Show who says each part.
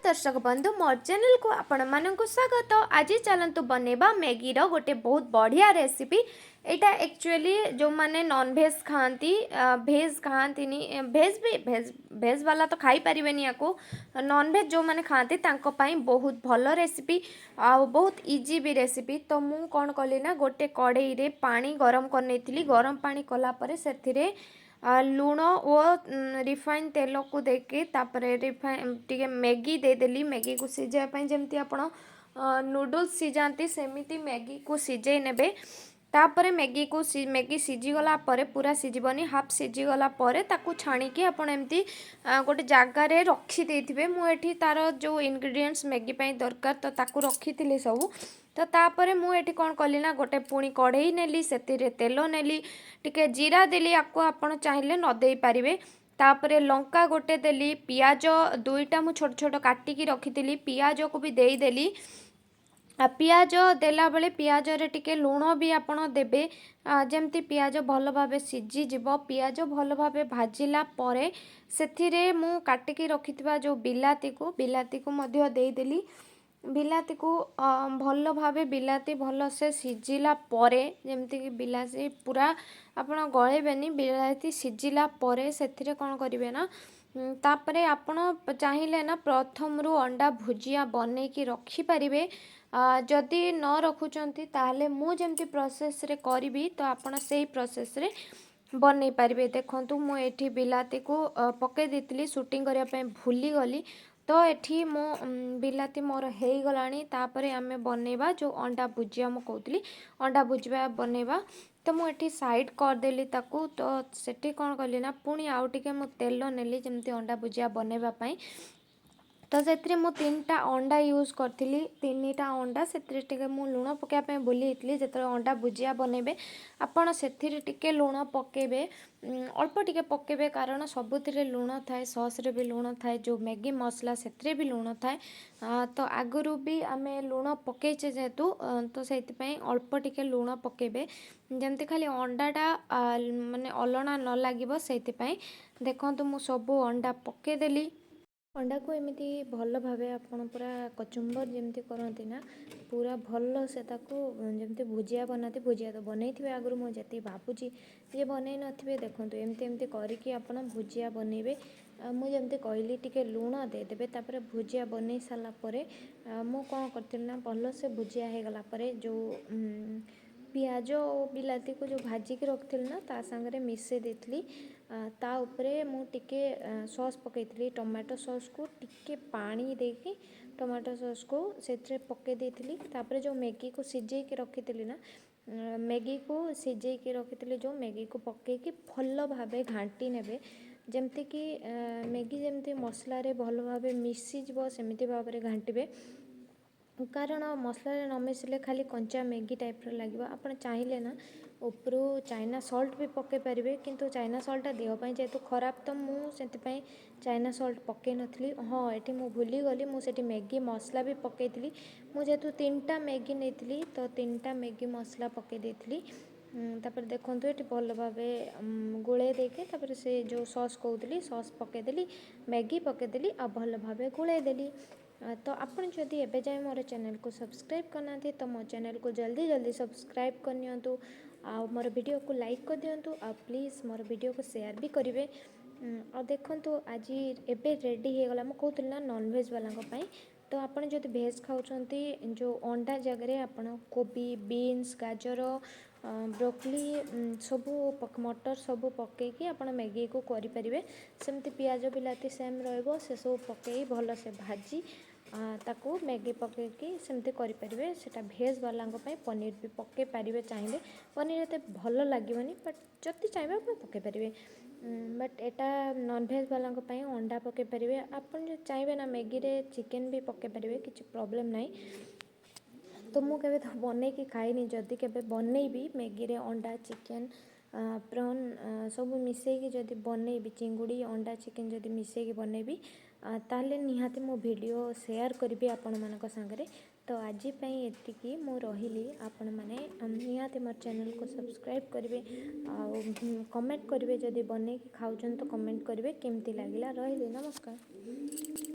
Speaker 1: दर्शक बंधु मोर चैनल को आपण मानक स्वागत। आज चलतु बनैबा मैगी रो गोटे बहुत बढ़िया रेसिपी। एटा एक्चुअली जो माने नॉन भेज खाती भेज खाती भेज भी भेज वाला तो खाई पारिबेनी याको नॉन भेज जो माने खाती तांको पाई बहुत भल रेसिपी आ बहुत इजी भी रेसिपी। तो मु कौन कली ना गोटे कड़ाई रे पानी गरम कर नेथिली। गरम पानी कला परे सेथिरे लुण और रिफाइन तेल को देके तापरे रिफाइन टिके मैगी देदेली। मैगी को सिझाई जमती आपण नूडल्स सिझाती सेमिति मैगी को सिझे नेबे। तापरे मैगी सिझीगला परे पूरा सिझीबनी हाफ सिझीगला परे ताकू छाणिकी आपण एमती गोटे जगार रखी देथिबे। मु एठी तार जो इंग्रेडिएंट्स मैगी पई दरकार तो ताकू रखीथिली सब। तो तापरे मु एठी कोन कली ना गोटे पुणी कढ़ई नेली सेतिरे तेल नेली टिके जीरा देली। आपको आपण चाहिले न देई पारिबे। तापरे लंका गोटे देली पियाज दुईटा मु छोट छोट काटिकी रखीथिली पियाज को भी देई देली। पियाज देला बेले पियाज रे टिके लुण भी आपण देबे जेमती पियाज भल भाबे सिझी जिवो। पियाज भल भाबे भाजिला परे सेथिरे मु काटिकी रखिथिबा जो बिलाती को मध्य देई देली। बिलाती को भल भाबे बिलाती भल से सिझिला परे जेमती कि बिलाती पूरा आपण गळेबेनी बिलाती सिझिला परे सेथिरे कोन करिवे ना तापरे आपण चाहिले ना प्रथम रु अंडा भुजिया बनै कि रखी पारिबे। जदि न रखुचंती ताहले मु जेमती प्रोसेस रे करिवि तो आपण सेही प्रोसेस रे बनै पारिबे। देखंतु मु एठी बिलाती को पके देतिली शूटिंग करिया पय भूली गली। तो एठी मो बिलाती मोर हो गलानी। तापरे आमे बनैबा जो अंडा भुजिया मु कहतली अंडा भुजिया बनैबा। तो मु एठी साइड कर देली ताकू। तो सेठी कोन कली ना पुणी आउ टिके मु तेल नेली जेमती अंडा भुजिया बनैबा पई। तो से मु 3टा अंडा यूज करथिली 3टा अंडा से टिके मु लुण पकाया पे बोली हितली जेते अंडा भुजिया बनैबे आपण सेथिरे टिके लुण पकेबे अल्प टिके पकेबे कारण सबुथिरे लुण थाए सॉस रे भी लुण थाए जो मैगी मसला सेथिरे भी लुण थाए। तो आगुरु भी आमे लुण पकेइचे जेतु तो सेति पई अल्प टिके लुण पकेबे जेमती खाली अंडाटा माने अलणा न लागिबो सेति पई। देखंतु मु सबु अंडा पके देली। अंडा को एमती भल भावे आपण पूरा कचुम्बर जमती करती ना पूरा भल से ताको जमती भुजिया बनाती भुजिया तो बनई थे आगु मुझे भावुची जे बनई नथिबे। देखंतु एमती एमती करके आपण भुजिया बनइबे। मुझे कहली टिके लुण देदेबे तापर भुजिया बनई सारा परे मु कौन करती ना भल से भुजिया हो गला परे जो पियाज और बिलाती को जो भाजिक रखी ना ता सांगरे मिसे देती। ता उपरे मु टिके सॉस पकईली टमाटो सॉस को टिके पानी देके टमाटो सॉस को से पके देती। तापर जो मैगी को सिझे के रखी थी ना मैगी को सिझे के रखी थी जो मैगी को पकईकी भल भावे घाटी नेबे जमती कि मैगी जमती मसला रे भल भावे मिसीज सेमिति भाव में घांटिबे। कारण मसला न मिसले खाली कंचा मैगी टाइप लगे। आप चाहिए ना उपरू चाइना सॉल्ट भी पके पारे किंतु चाइना सॉल्टा देहपाई जेहेतु खराब तो मुझे चाइना सॉल्ट पकई नी। हाँ ये मुझे भूली गली मुझे मैगी मसला भी पकई मुझे 3टा मैगी नहीं तो 3टा मैगी मसला पकई देती। तापर देखो ये भल भाव गोले देके से जो सॉस कहती सॉस पकईदेली मैगी पकईदेली आ भल भाव गोलेदेली। तो आपन जदि एबे जाए मोर चैनल को सब्सक्राइब करना तो मो चैनल को जल्दी जल्दी सब्सक्राइब करनियंतु आ मोर वीडियो को लाइक कर दियंतु आ प्लीज़ मोर वीडियो को शेयर भी करेंगे। आ देखंतु आज एबे रेडी हो गला। मु कहूतली ना नॉन वेज वाला तो आपन जदि भेज खाउछंती जो अंडा जगह आपन कोबी बीन्स गाजर ब्रोकली सबू मटर सबू पकईकी आपन मैगी को करि परिबे। सेमती पियाज बिलाती सेम रहइबो से सब पकई भल से भाजी ताकू मैगी पकईकी सेमती करि परिबे। सेटा भेज वाला पनीर भी पकई पारिबे चाहिए पनीर एते भल लागिबनी बट जति चाहिए आप पकई पारिबे। बट एटा नॉन भेज वाला अंडा पकई पारिबे। आपन जो चाहिए ना मैगी रे चिकेन भी पकई पारिबे किछि प्रॉब्लम नहीं। तो मु केबे तो बनै कि खाइनी जदि केबे बनैबी मैगी रे अंडा चिकेन प्रॉन सब मिसेकी जदि बनैबी चिंगुड़ी अंडा चिकेन जदि मिसेकी बनैबी ताहले निहाती मो वीडियो शेयर करिबी आपण मानक संगरे। तो आज पई एतिकी मु रहिली आपण माने निहाती मोर चैनल को सब्सक्राइब करिवे आ कमेंट करिवे जदि बनै कि खाउछन तो कमेंट करिवे केमती लागिला। रहिली नमस्कार।